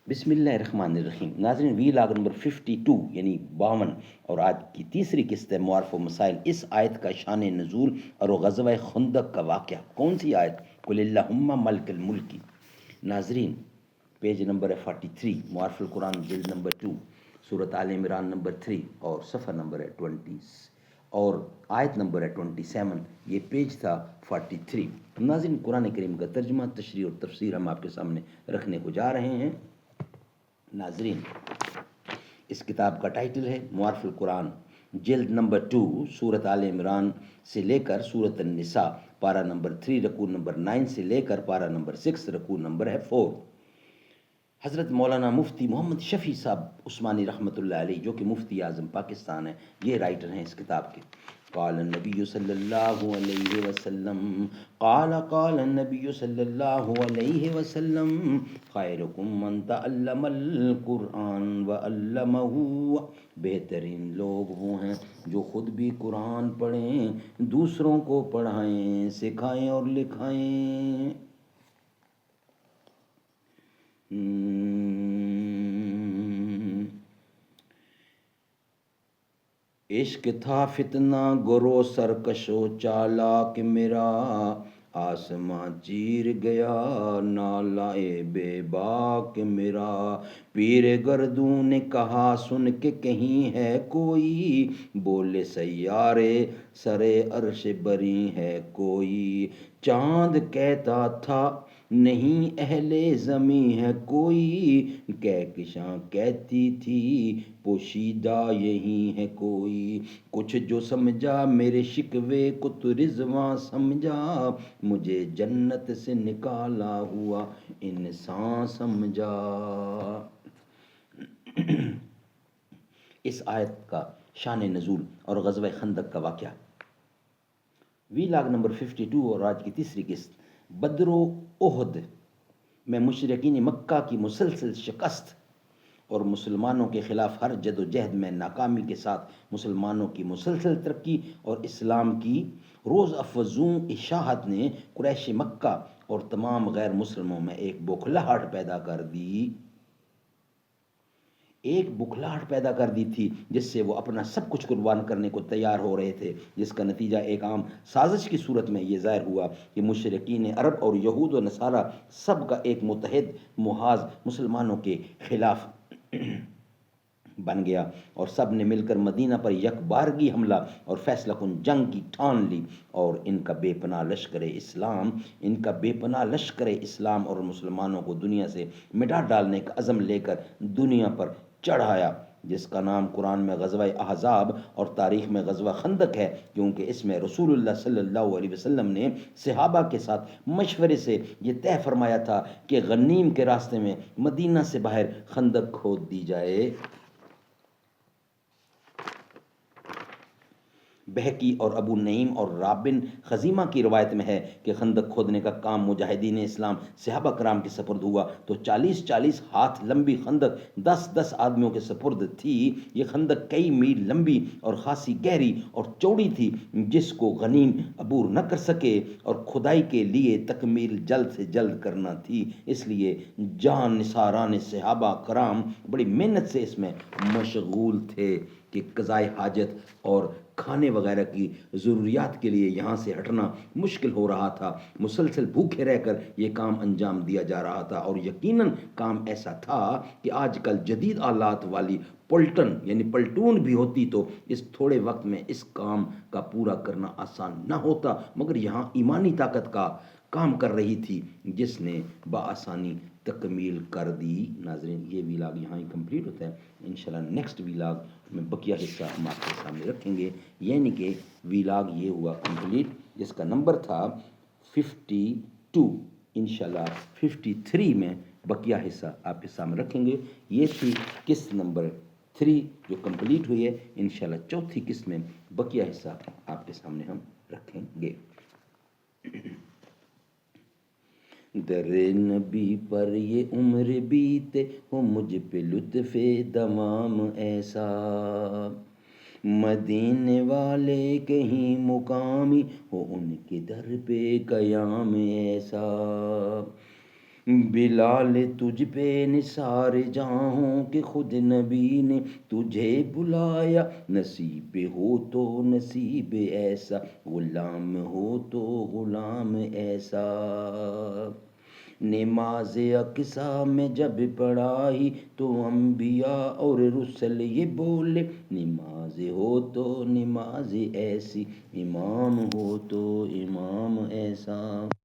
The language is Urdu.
بسم اللہ الرحمن الرحیم. ناظرین، وی لاگ نمبر 52 یعنی 52 اور آج کی تیسری قسط ہے معارف و مسائل. اس آیت کا شان نزول اور غزوہ خندق کا واقعہ. کون سی آیت؟ قل اللہم ملک الملک کی. ناظرین، پیج نمبر ہے 43، معارف القرآن جلد نمبر 2، سورۃ آل عمران نمبر 3 اور صفحہ نمبر ہے 20 اور آیت نمبر ہے 27. یہ پیج تھا 43. ناظرین، قرآن کریم کا ترجمہ، تشریح اور تفسیر ہم آپ کے سامنے رکھنے کو جا رہے ہیں. ناظرین، اس کتاب کا ٹائٹل ہے معارف القرآن جلد نمبر 2، سورۃ آل عمران سے لے کر سورۃ النساء، پارہ نمبر 3 رکوع نمبر 9 سے لے کر پارہ نمبر 6 رکوع نمبر ہے 4. حضرت مولانا مفتی محمد شفیع صاحب عثمانی رحمۃ اللہ علیہ، جو کہ مفتی اعظم پاکستان ہیں، یہ رائٹر ہیں اس کتاب کے. قال النبی صلی اللہ علیہ وسلم، قال النبی صلی اللہ علیہ وسلم، خیرکم من تعلم القرآن وعلمہ. بہترین لوگ وہ ہیں جو خود بھی قرآن پڑھیں، دوسروں کو پڑھائیں، سکھائیں اور لکھائیں. عشق تھا فتنہ گرو سرکش و چالاک میرا، آسماں چیر گیا نالائے بے باک میرا. پیر گردوں نے کہا سن کے کہیں ہے کوئی، بولے سیارے سرے عرش بری ہے کوئی. چاند کہتا تھا نہیں اہل زمیں ہے کوئی، کہکشاں کہتی تھی پوشیدہ یہی ہے کوئی. کچھ جو سمجھا میرے شکوے کو تو رضواں سمجھا، مجھے جنت سے نکالا ہوا انسان سمجھا. اس آیت کا شان نزول اور غزوہ خندق کا واقعہ. وی لاگ نمبر 52 اور آج کی تیسری قسط. بدر و احد میں مشرکین مکہ کی مسلسل شکست اور مسلمانوں کے خلاف ہر جد و جہد میں ناکامی کے ساتھ مسلمانوں کی مسلسل ترقی اور اسلام کی روز افزوں اشاعت نے قریش مکہ اور تمام غیر مسلموں میں ایک بوکھلاہٹ پیدا کر دی. تھی جس سے وہ اپنا سب کچھ قربان کرنے کو تیار ہو رہے تھے، جس کا نتیجہ ایک عام سازش کی صورت میں یہ ظاہر ہوا کہ مشرکین عرب اور یہود و نصارہ سب کا ایک متحد محاذ مسلمانوں کے خلاف بن گیا اور سب نے مل کر مدینہ پر یک بارگی حملہ اور فیصلہ کن جنگ کی ٹھان لی، اور ان کا بے پناہ لشکر اسلام اور مسلمانوں کو دنیا سے مٹا ڈالنے کا عزم لے کر دنیا پر چڑھایا، جس کا نام قرآن میں غزوہ احزاب اور تاریخ میں غزوہ خندق ہے، کیونکہ اس میں رسول اللہ صلی اللہ علیہ وسلم نے صحابہ کے ساتھ مشورے سے یہ طے فرمایا تھا کہ غنیم کے راستے میں مدینہ سے باہر خندق کھود دی جائے. بہقی اور ابو نعیم اور رابن خزیمہ کی روایت میں ہے کہ خندق کھودنے کا کام مجاہدین اسلام صحابہ کرام کے سپرد ہوا تو 40 ہاتھ لمبی خندق 10 آدمیوں کے سپرد تھی. یہ خندق کئی میل لمبی اور خاصی گہری اور چوڑی تھی، جس کو غنیم عبور نہ کر سکے، اور کھدائی کے لیے تکمیل جلد سے جلد کرنا تھی. اس لیے جان نثاران صحابہ کرام بڑی محنت سے اس میں مشغول تھے کہ قضائے حاجت اور کھانے وغیرہ کی ضروریات کے لیے یہاں سے ہٹنا مشکل ہو رہا تھا. مسلسل بھوکے رہ کر یہ کام انجام دیا جا رہا تھا، اور یقیناً کام ایسا تھا کہ آج کل جدید آلات والی پلٹن یعنی پلٹون بھی ہوتی تو اس تھوڑے وقت میں اس کام کا پورا کرنا آسان نہ ہوتا، مگر یہاں ایمانی طاقت کا کام کر رہی تھی جس نے بآسانی تکمیل کر دی. ناظرین، یہ ویلاگ یہاں ہی کمپلیٹ ہوتا ہے. انشاءاللہ نیکسٹ ویلاگ میں بقیہ حصہ ہم آپ کے سامنے رکھیں گے. یعنی کہ ویلاگ یہ ہوا کمپلیٹ، جس کا نمبر تھا 52. انشاءاللہ 53 میں بقیہ حصہ آپ کے سامنے رکھیں گے. یہ تھی قسط نمبر 3 جو کمپلیٹ ہوئی ہے. انشاءاللہ چوتھی قسط میں بقیہ حصہ آپ کے سامنے ہم رکھیں گے. در نبی پر یہ عمر بیتے ہو مجھ پہ لطف دمام ایسا، مدینے والے کہیں مقامی ہو ان کے در پہ قیام ایسا. بلال تجھ پہ نثار جہاں ہوں کہ خود نبی نے تجھے بلایا، نصیب ہو تو نصیب ایسا، غلام ہو تو غلام ایسا۔ نماز اقصیٰ میں جب پڑھائی تو انبیاء اور رسل یہ بولے، نماز ہو تو نماز ایسی، امام ہو تو امام ایسا۔